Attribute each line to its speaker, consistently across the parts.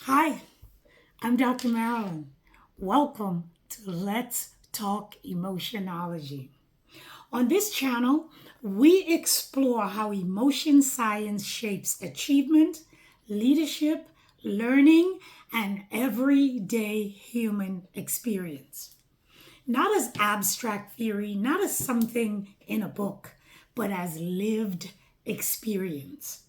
Speaker 1: Hi, I'm Dr. Marilyn. Welcome to Let's Talk Emotionology. On this channel, we explore how emotion science shapes achievement, leadership, learning, and everyday human experience. Not as abstract theory, not as something in a book, but as lived experience.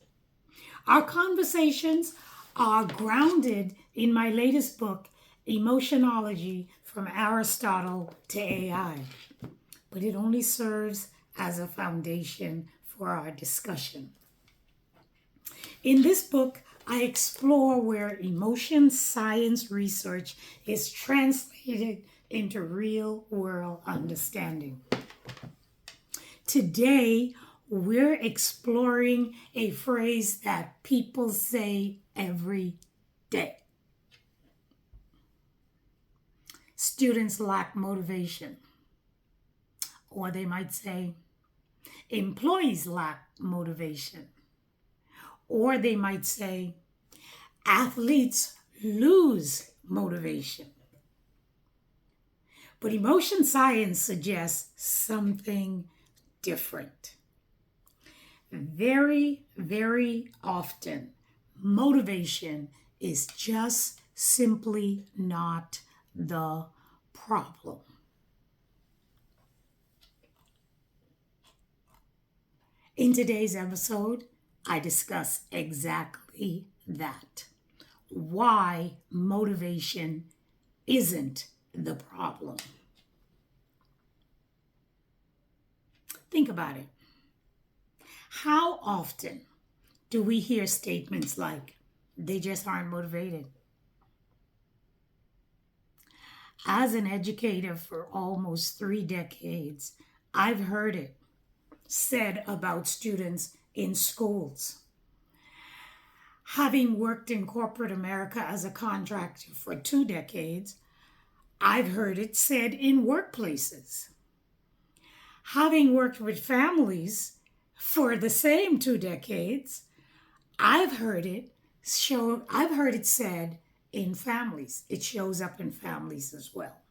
Speaker 1: Our conversations are grounded in my latest book, Emotionology from Aristotle to AI, but it only serves as a foundation for our discussion. In this book, I explore where emotion science research is translated into real world understanding. Today, we're exploring a phrase that people say every day. Students lack motivation, or they might say, employees lack motivation, or they might say, athletes lose motivation. But emotion science suggests something different. Very often, motivation is just simply not the problem. In today's episode, I discuss exactly that. Why motivation isn't the problem. Think about it. How often do we hear statements like, they just aren't motivated? As an educator for almost 3 decades, I've heard it said about students in schools. Having worked in corporate America as a contractor for 2 decades, I've heard it said in workplaces. Having worked with families for the same 2 decades, I've heard it said in families. It shows up in families as well.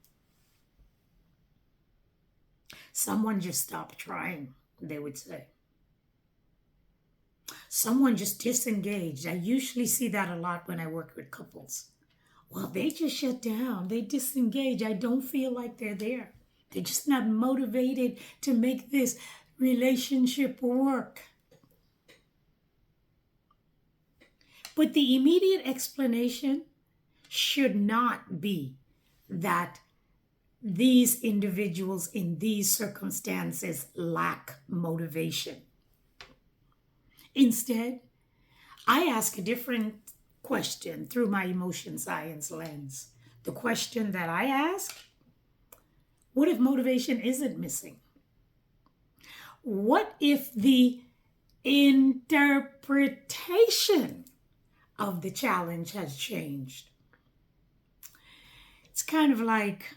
Speaker 1: Someone just stopped trying, they would say. Someone just disengaged. I usually see that a lot when I work with couples. Well, they just shut down. They disengage. I don't feel like they're there. They're just not motivated to make this relationship work. But the immediate explanation should not be that these individuals in these circumstances lack motivation. Instead, I ask a different question through my emotion science lens. The question that I ask, what if motivation isn't missing? What if the interpretation of the challenge has changed? It's kind of like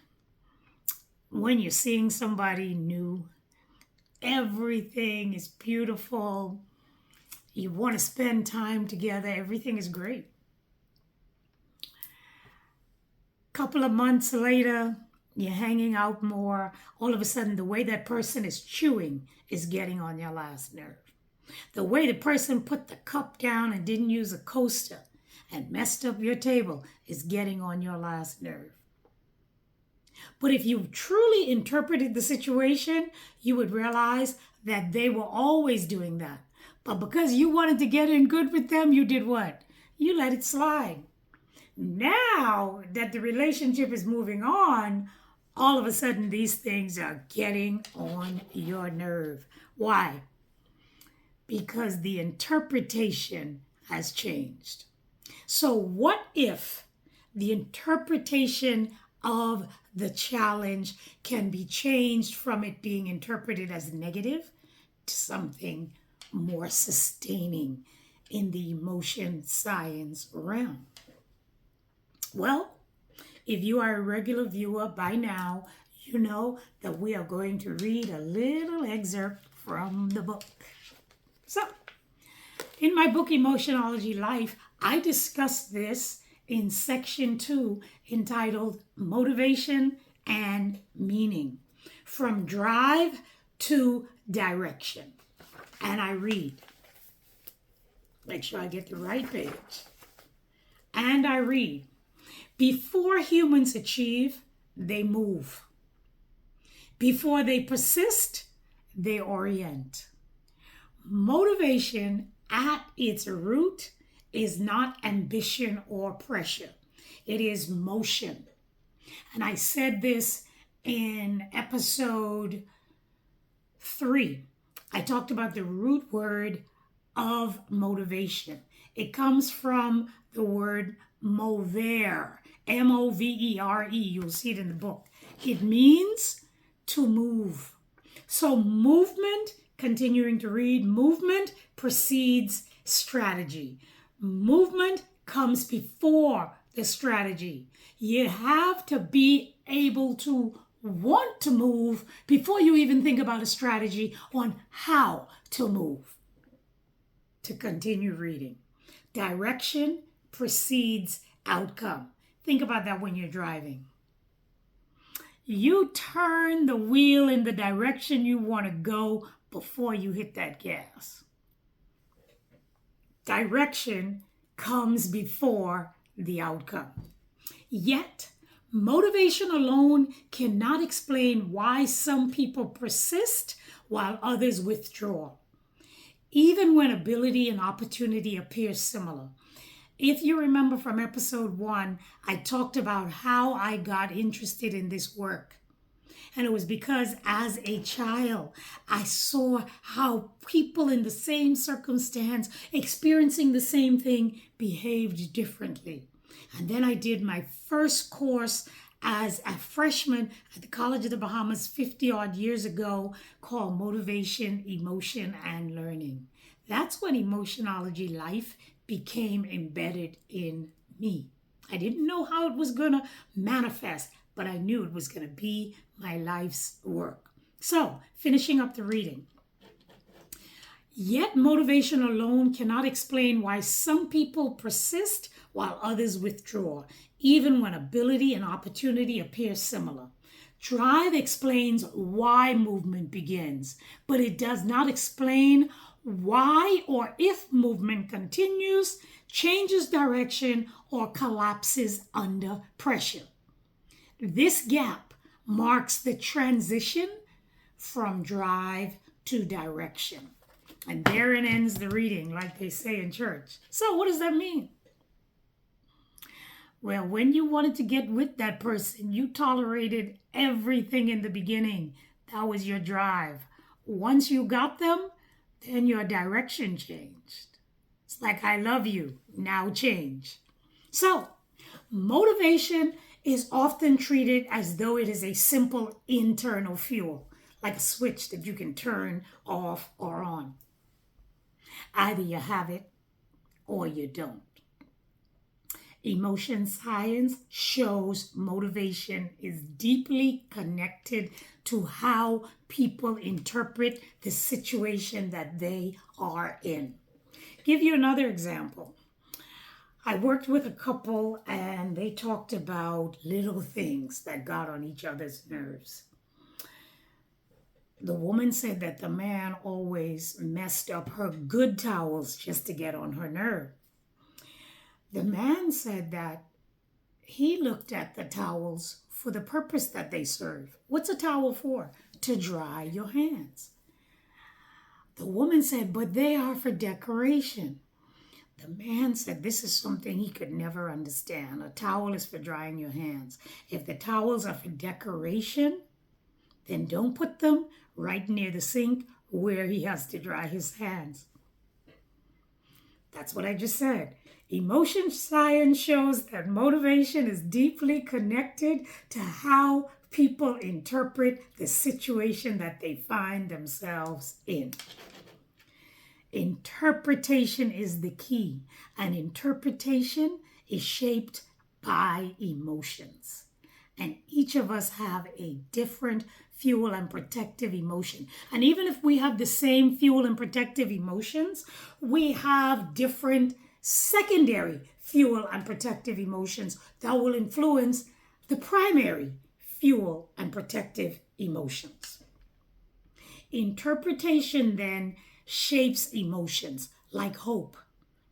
Speaker 1: when you're seeing somebody new, everything is beautiful, you want to spend time together, everything is great. Couple of months later, you're hanging out more. All of a sudden, the way that person is chewing is getting on your last nerve. The way the person put the cup down and didn't use a coaster and messed up your table is getting on your last nerve. But if you truly interpreted the situation, you would realize that they were always doing that. But because you wanted to get in good with them, you did what? You let it slide. Now that the relationship is moving on, all of a sudden these things are getting on your nerve. Why? Because the interpretation has changed. So, what if the interpretation of the challenge can be changed from it being interpreted as negative to something more sustaining in the emotion science realm? Well, if you are a regular viewer by now, you know that we are going to read a little excerpt from the book. So, in my book, Emotionology Life, I discuss this in section 2 entitled Motivation and Meaning, from Drive to Direction. And I read, make sure I get the right page. And I read, before humans achieve, they move. Before they persist, they orient. Motivation at its root is not ambition or pressure. It is motion. And I said this in episode 3. I talked about the root word of motivation. It comes from the word mover, M-O-V-E-R-E. You'll see it in the book. It means to move. So movement, continuing to read, movement precedes strategy. Movement comes before the strategy. You have to be able to want to move before you even think about a strategy on how to move. To continue reading, direction precedes outcome. Think about that when you're driving. You turn the wheel in the direction you want to go before you hit that gas. Direction comes before the outcome. Yet, motivation alone cannot explain why some people persist while others withdraw, even when ability and opportunity appear similar. If you remember from episode 1, I talked about how I got interested in this work. And it was because as a child, I saw how people in the same circumstance, experiencing the same thing, behaved differently. And then I did my first course as a freshman at the College of the Bahamas 50 odd years ago, called Motivation, Emotion, and Learning. That's when Emotionology Life became embedded in me. I didn't know how it was going to manifest, but I knew it was going to be my life's work. So, finishing up the reading. Yet motivation alone cannot explain why some people persist while others withdraw, even when ability and opportunity appear similar. Drive explains why movement begins, but it does not explain why or if movement continues, changes direction, or collapses under pressure. This gap marks the transition from drive to direction. And therein ends the reading, like they say in church. So what does that mean? Well, when you wanted to get with that person, you tolerated everything in the beginning. That was your drive. Once you got them, then your direction changed. It's like, I love you, now change. So, motivation is often treated as though it is a simple internal fuel, like a switch that you can turn off or on. Either you have it or you don't. Emotion science shows motivation is deeply connected to how people interpret the situation that they are in. Give you another example. I worked with a couple and they talked about little things that got on each other's nerves. The woman said that the man always messed up her good towels just to get on her nerve. The man said that he looked at the towels for the purpose that they serve. What's a towel for? To dry your hands. The woman said, but they are for decoration. The man said this is something he could never understand. A towel is for drying your hands. If the towels are for decoration, then don't put them right near the sink where he has to dry his hands. That's what I just said. Emotion science shows that motivation is deeply connected to how people interpret the situation that they find themselves in. Interpretation is the key, and interpretation is shaped by emotions. And each of us have a different fuel and protective emotion. And even if we have the same fuel and protective emotions, we have different secondary fuel and protective emotions that will influence the primary fuel and protective emotions. Interpretation then shapes emotions like hope,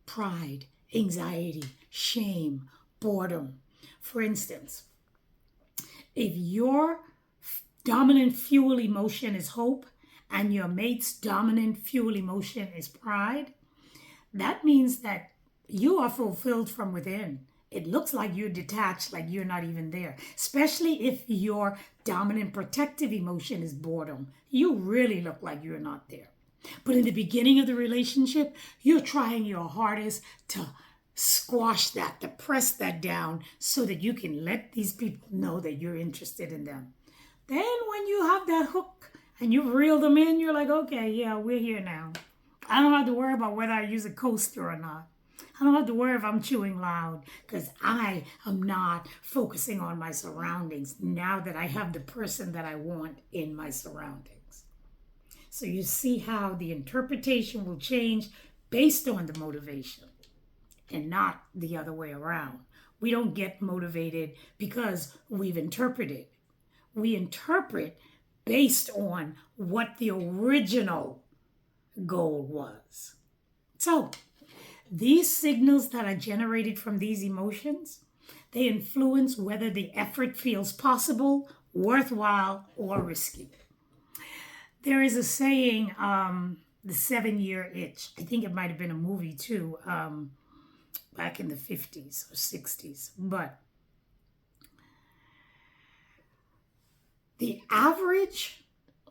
Speaker 1: pride, anxiety, shame, boredom. For instance, if your dominant fuel emotion is hope and your mate's dominant fuel emotion is pride, that means that you are fulfilled from within. It looks like you're detached, like you're not even there, especially if your dominant protective emotion is boredom. You really look like you're not there. But in the beginning of the relationship, you're trying your hardest to squash that, to press that down so that you can let these people know that you're interested in them. Then when you have that hook and you reel them in, you're like, okay, yeah, we're here now. I don't have to worry about whether I use a coaster or not. I don't have to worry if I'm chewing loud because I am not focusing on my surroundings now that I have the person that I want in my surroundings. So you see how the interpretation will change based on the motivation and not the other way around. We don't get motivated because we've interpreted. We interpret based on what the original goal was. So, these signals that are generated from these emotions, they influence whether the effort feels possible, worthwhile, or risky. There is a saying, the 7-year itch. I think it might have been a movie too, back in the 50s or 60s. But the average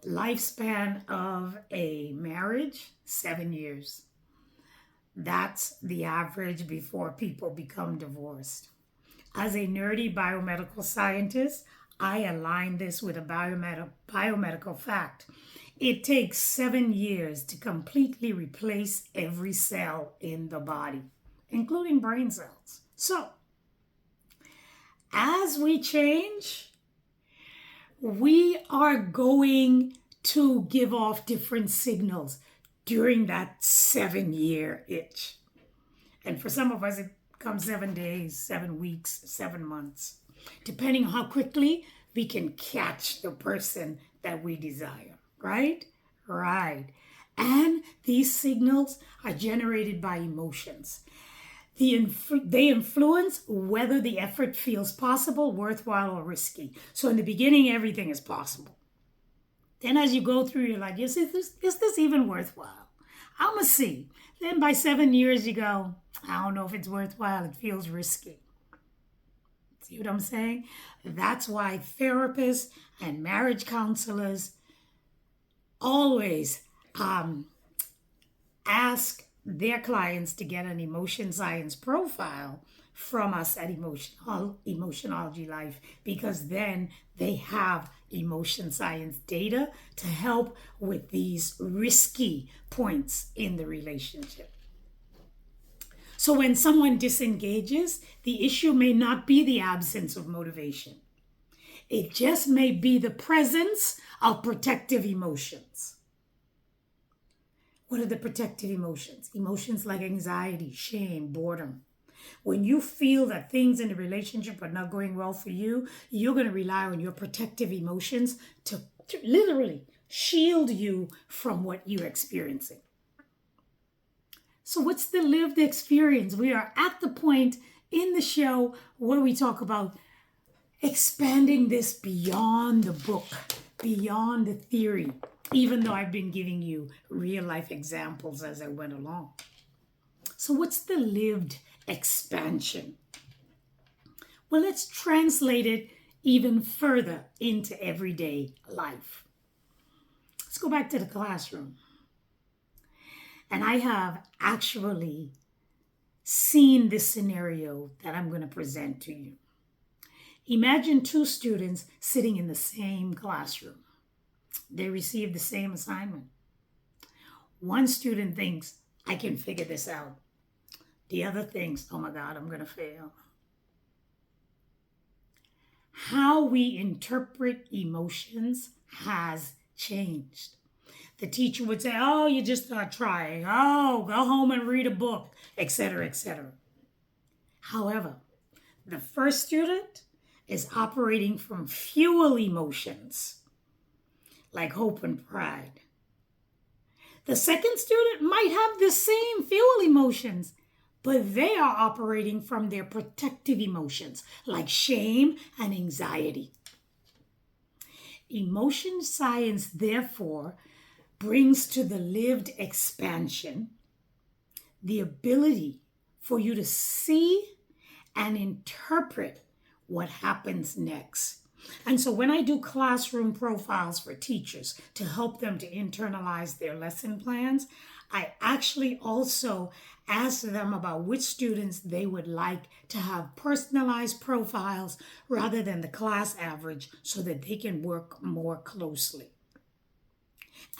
Speaker 1: lifespan of a marriage, 7 years. That's the average before people become divorced. As a nerdy biomedical scientist, I align this with a biomedical fact. It takes 7 years to completely replace every cell in the body, including brain cells. So, as we change, we are going to give off different signals during that 7-year itch. And for some of us, it comes 7 days, 7 weeks, 7 months, depending on how quickly we can catch the person that we desire, right? Right. And these signals are generated by emotions. They influence whether the effort feels possible, worthwhile, or risky. So in the beginning, everything is possible. Then as you go through, you're like, is this even worthwhile? I'm going to see. Then by 7 years, you go, I don't know if it's worthwhile. It feels risky. See what I'm saying? That's why therapists and marriage counselors always ask their clients to get an emotion science profile from us at Emotionology Life, because then they have emotion science data to help with these risky points in the relationship. So when someone disengages, the issue may not be the absence of motivation. It just may be the presence of protective emotions. What are the protective emotions? Emotions like anxiety, shame, boredom. When you feel that things in the relationship are not going well for you, you're going to rely on your protective emotions to literally shield you from what you're experiencing. So what's the lived experience? We are at the point in the show where we talk about expanding this beyond the book, beyond the theory, even though I've been giving you real life examples as I went along. So what's the lived expansion? Well, let's translate it even further into everyday life. Let's go back to the classroom. And I have actually seen this scenario that I'm going to present to you. Imagine 2 students sitting in the same classroom. They receive the same assignment. One student thinks, I can figure this out. The other thinks, oh my God, I'm going to fail. How we interpret emotions has changed. The teacher would say, oh, you're just not trying. Oh, go home and read a book, etc., etc. However, the first student is operating from fuel emotions like hope and pride. The second student might have the same fuel emotions, but they are operating from their protective emotions like shame and anxiety. Emotion science, therefore, brings to the lived expansion the ability for you to see and interpret what happens next. And so when I do classroom profiles for teachers to help them to internalize their lesson plans, I actually also ask them about which students they would like to have personalized profiles rather than the class average so that they can work more closely.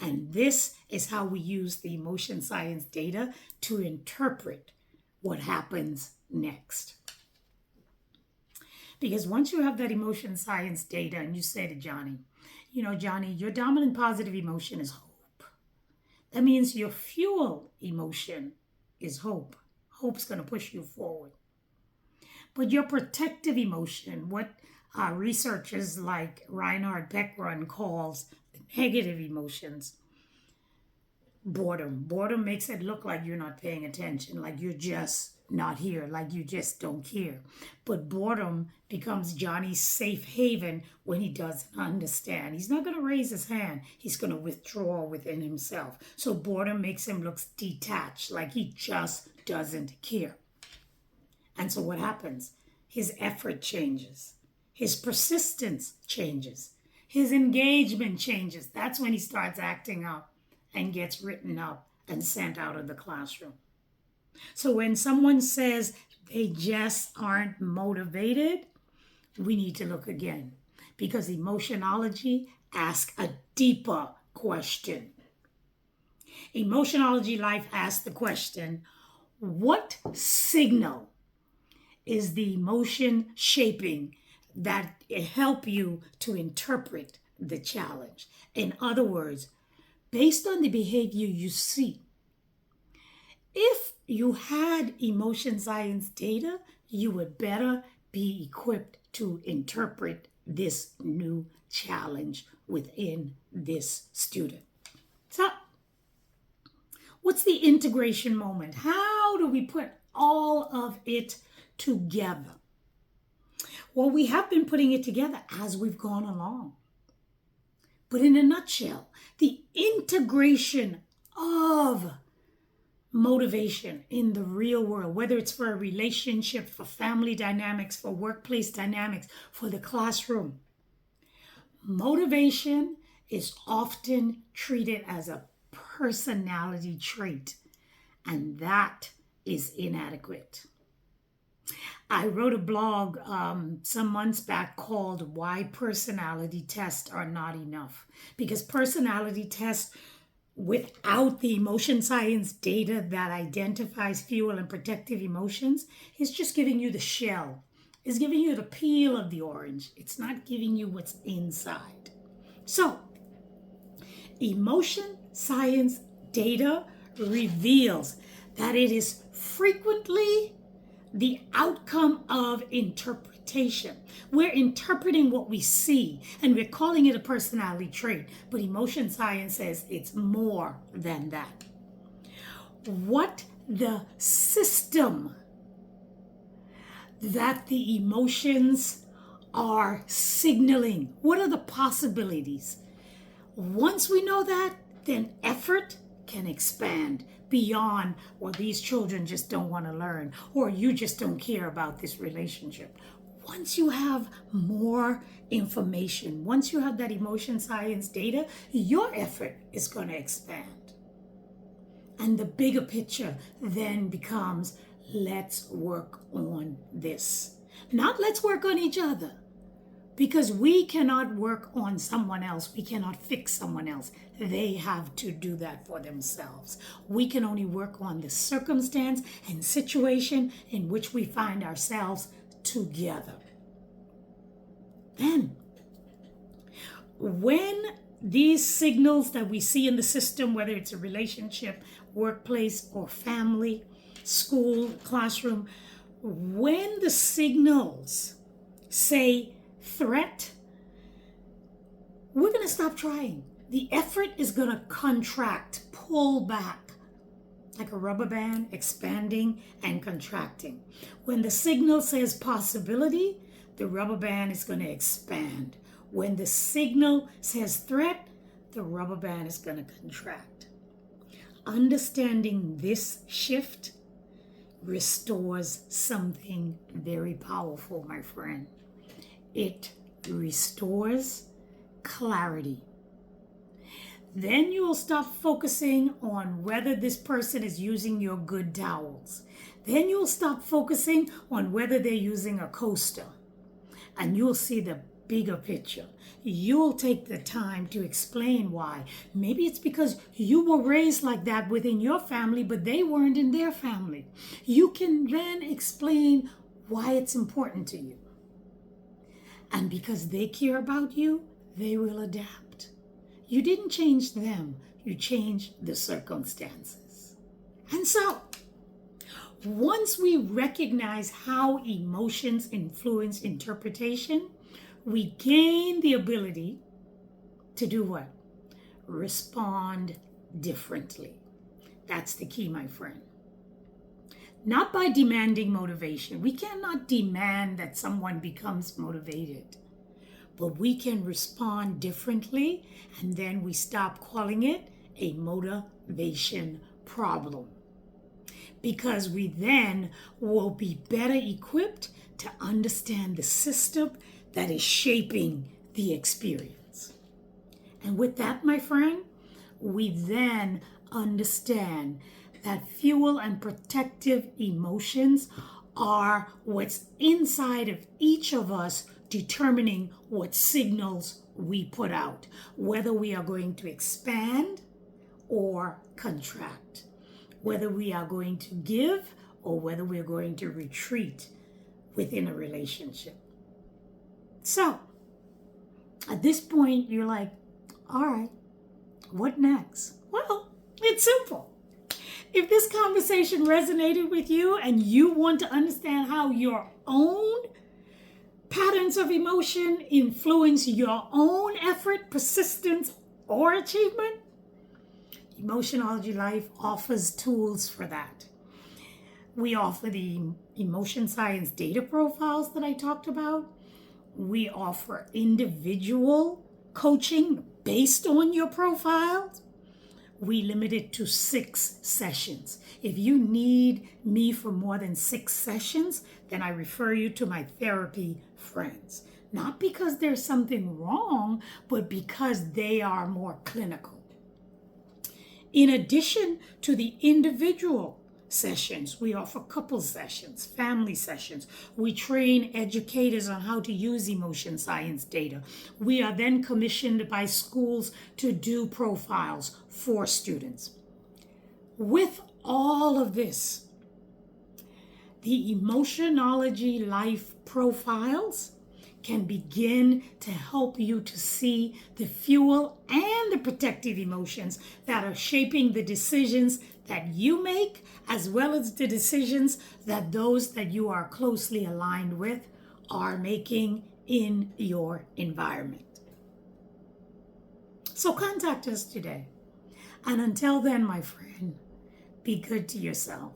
Speaker 1: And this is how we use the emotion science data to interpret what happens next. Because once you have that emotion science data and you say to Johnny, Johnny, your dominant positive emotion is hope. That means your fuel emotion is hope. Hope's going to push you forward. But your protective emotion, what researchers like Reinhard Beckrun calls the negative emotions, boredom. Boredom makes it look like you're not paying attention, like you're just not here, like you just don't care. But boredom becomes Johnny's safe haven when he doesn't understand. He's not going to raise his hand. He's going to withdraw within himself. So boredom makes him look detached, like he just doesn't care. And so what happens? His effort changes. His persistence changes. His engagement changes. That's when he starts acting up and gets written up and sent out of the classroom. So when someone says they just aren't motivated, we need to look again, because emotionology asks a deeper question. Emotionology Life asks the question, what signal is the emotion shaping that help you to interpret the challenge? In other words, based on the behavior you see, if you had emotion science data, you would better be equipped to interpret this new challenge within this student. So, what's the integration moment? How do we put all of it together? Well, we have been putting it together as we've gone along. But in a nutshell, the integration of motivation in the real world, whether it's for a relationship, for family dynamics, for workplace dynamics, for the classroom. Motivation is often treated as a personality trait, and that is inadequate. I wrote a blog some months back called Why Personality Tests Are Not Enough, because personality tests without the emotion science data that identifies fuel and protective emotions is just giving you the shell. It's giving you the peel of the orange. It's not giving you what's inside. So, emotion science data reveals that it is frequently the outcome of interpretation. We're interpreting what we see and we're calling it a personality trait, but emotion science says it's more than that. What the system that the emotions are signaling, what are the possibilities? Once we know that, then effort can expand beyond, well, these children just don't want to learn, or you just don't care about this relationship. Once you have more information, once you have that emotion science data, your effort is going to expand. And the bigger picture then becomes, let's work on this. Not let's work on each other. Because we cannot work on someone else. We cannot fix someone else. They have to do that for themselves. We can only work on the circumstance and situation in which we find ourselves together. Then, when these signals that we see in the system, whether it's a relationship, workplace, or family, school, classroom, when the signals say threat, we're going to stop trying. The effort is going to contract, pull back, like a rubber band, expanding and contracting. When the signal says possibility, the rubber band is going to expand. When the signal says threat, the rubber band is going to contract. Understanding this shift restores something very powerful, my friend. It restores clarity. Then you will stop focusing on whether this person is using your good towels. Then you'll stop focusing on whether they're using a coaster. And you'll see the bigger picture. You'll take the time to explain why. Maybe it's because you were raised like that within your family, but they weren't in their family. You can then explain why it's important to you. And because they care about you, they will adapt. You didn't change them, you changed the circumstances. And so, once we recognize how emotions influence interpretation, we gain the ability to do what? Respond differently. That's the key, my friend. Not by demanding motivation. We cannot demand that someone becomes motivated. But we can respond differently, and then we stop calling it a motivation problem. Because we then will be better equipped to understand the system that is shaping the experience. And with that, my friend, we then understand that fuel and protective emotions are what's inside of each of us, determining what signals we put out, whether we are going to expand or contract, whether we are going to give or whether we're going to retreat within a relationship. So, at this point, you're like, all right, what next? Well, it's simple. If this conversation resonated with you and you want to understand how your own patterns of emotion influence your own effort, persistence, or achievement, Emotionology Life offers tools for that. We offer the emotion science data profiles that I talked about. We offer individual coaching based on your profiles. We limit it to 6 sessions. If you need me for more than 6 sessions, then I refer you to my therapy friends. Not because there's something wrong, but because they are more clinical. In addition to the individual sessions, we offer couple sessions, family sessions. We train educators on how to use emotion science data. We are then commissioned by schools to do profiles for students. With all of this, the Emotionology Life profiles can begin to help you to see the fuel and the protective emotions that are shaping the decisions that you make, as well as the decisions that those that you are closely aligned with are making in your environment. So contact us today. And until then, my friend, be good to yourself.